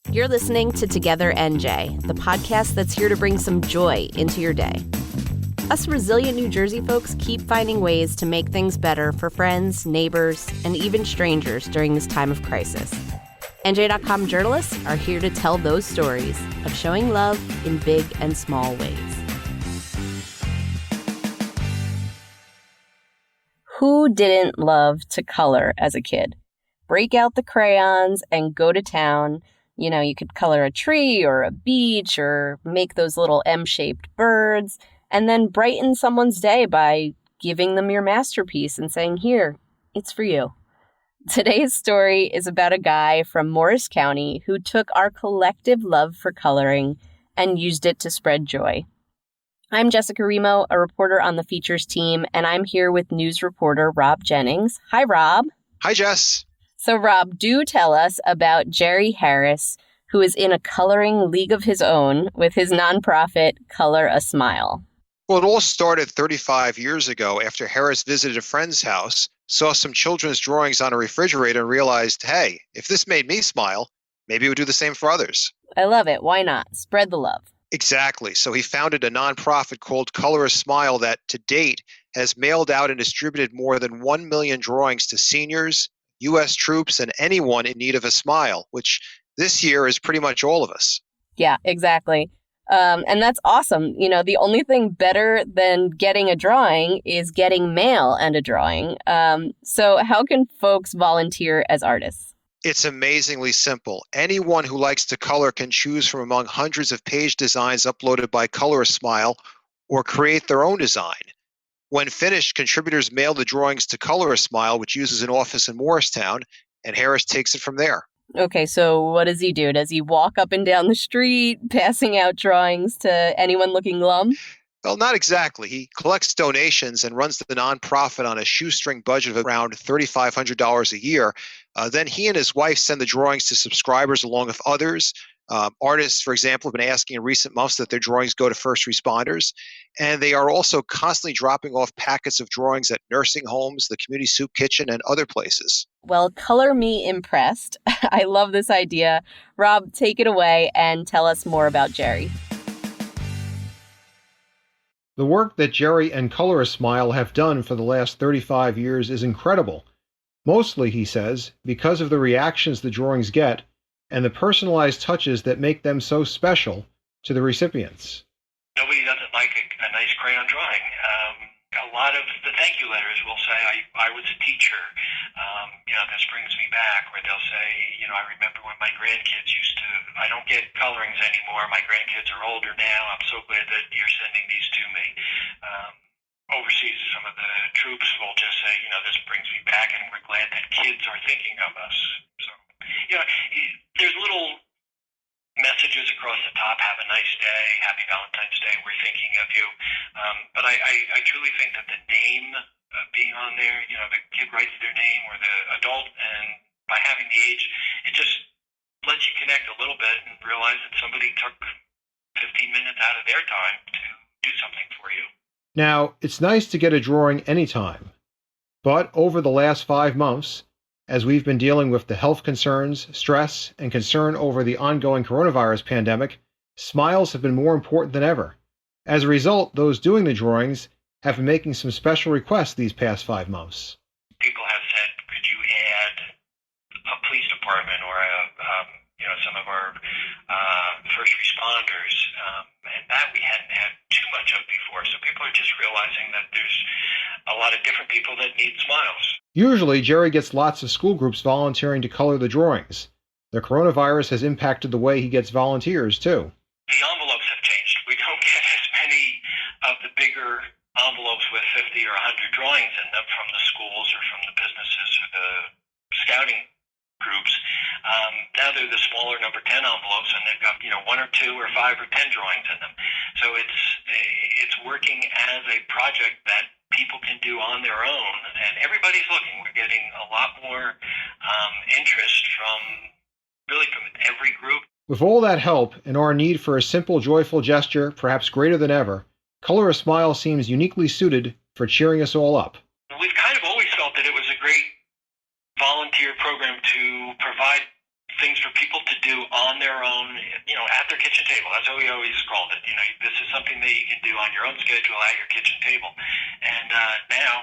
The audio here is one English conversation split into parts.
You're listening to Together NJ, the podcast that's here to bring some joy into your day. Us resilient New Jersey folks keep finding ways to make things better for friends, neighbors, and even strangers during this time of crisis. NJ.com journalists are here to tell those stories of showing love in big and small ways. Who didn't love to color as a kid? Break out the crayons and go to town. You know, you could color a tree or a beach or make those little M-shaped birds and then brighten someone's day by giving them your masterpiece and saying, here, it's for you. Today's story is about a guy from Morris County who took our collective love for coloring and used it to spread joy. I'm Jessica Remo, a reporter on the features team, and I'm here with news reporter Rob Jennings. Hi, Rob. Hi, Jess. So, Rob, do tell us about Jerry Harris, who is in a coloring league of his own with his nonprofit, Color a Smile. Well, it all started 35 years ago after Harris visited a friend's house, saw some children's drawings on a refrigerator, and realized, hey, if this made me smile, maybe it would do the same for others. I love it. Why not? Spread the love. Exactly. So he founded a nonprofit called Color a Smile that, to date, has mailed out and distributed more than 1 million drawings to seniors, U.S. troops, and anyone in need of a smile, which this year is pretty much all of us. Yeah, exactly. And that's awesome. You know, the only thing better than getting a drawing is getting mail and a drawing. So how can folks volunteer as artists? It's amazingly simple. Anyone who likes to color can choose from among hundreds of page designs uploaded by Color a Smile or create their own design. When finished, contributors mail the drawings to Color a Smile, which uses an office in Morristown, and Harris takes it from there. Okay, so what does he do? Does he walk up and down the street, passing out drawings to anyone looking glum? Well, not exactly. He collects donations and runs the nonprofit on a shoestring budget of around $3,500 a year. Then he and his wife send the drawings to subscribers along with others. Artists, for example, have been asking in recent months that their drawings go to first responders. And they are also constantly dropping off packets of drawings at nursing homes, the community soup kitchen, and other places. Well, color me impressed. I love this idea. Rob, take it away and tell us more about Jerry. The work that Jerry and Color a Smile have done for the last 35 years is incredible. Mostly, he says, because of the reactions the drawings get and the personalized touches that make them so special to the recipients. Nobody doesn't like a nice crayon drawing. A lot of the thank you letters will say, I was a teacher. This brings me back. Or they'll say, I remember when my grandkids I don't get colorings anymore. My grandkids are older now. I'm so glad that you're sending these to me. Overseas, some of the troops will just say, this brings me back, and we're glad that kids are thinking of us. So, there's little messages across the top. Have a nice day. Happy Valentine's Day. We're thinking of you. But I truly think that the name being on there, the kid writes their name or the adult, and by having the age, it just lets you connect a little bit and realize that somebody took 15 minutes out of their time to do something for you. Now, it's nice to get a drawing anytime, but over the last 5 months, as we've been dealing with the health concerns, stress, and concern over the ongoing coronavirus pandemic, smiles have been more important than ever. As a result, those doing the drawings have been making some special requests these past 5 months. People have said, could you add a police department or some of our first responders, and that we hadn't had too much of before. So people are just realizing that there's a lot of different people that need smiles. Usually, Jerry gets lots of school groups volunteering to color the drawings. The coronavirus has impacted the way he gets volunteers, too. The envelopes have changed. We don't get as many of the bigger envelopes with 50 or 100 drawings in them from the schools or from the businesses or the scouting groups. Now they're the smaller number 10 envelopes, and they've got 1 or 2 or 5 or 10 drawings in them. So it's working as a project that people can do on their own, and everybody's looking. We're getting a lot more interest from every group. With all that help and our need for a simple, joyful gesture, perhaps greater than ever, Color a Smile seems uniquely suited for cheering us all up. We've kind of always felt that it was a great volunteer program to provide things for people to do do on their own, at their kitchen table. That's what we always called it. This is something that you can do on your own schedule at your kitchen table. And now,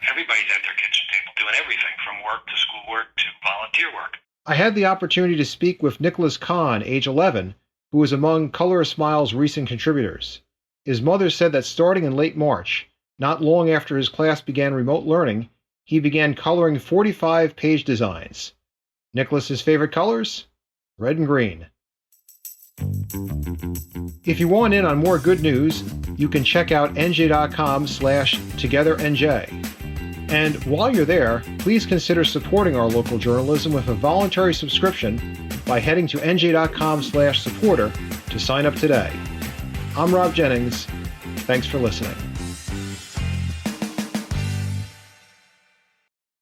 everybody's at their kitchen table doing everything from work to schoolwork to volunteer work. I had the opportunity to speak with Nicholas Kahn, age 11, who was among Color a Smile's recent contributors. His mother said that starting in late March, not long after his class began remote learning, he began coloring 45 page designs. Nicholas's favorite colors? Red and green. If you want in on more good news, you can check out NJ.com/TogetherNJ. And while you're there, please consider supporting our local journalism with a voluntary subscription by heading to NJ.com/supporter to sign up today. I'm Rob Jennings. Thanks for listening.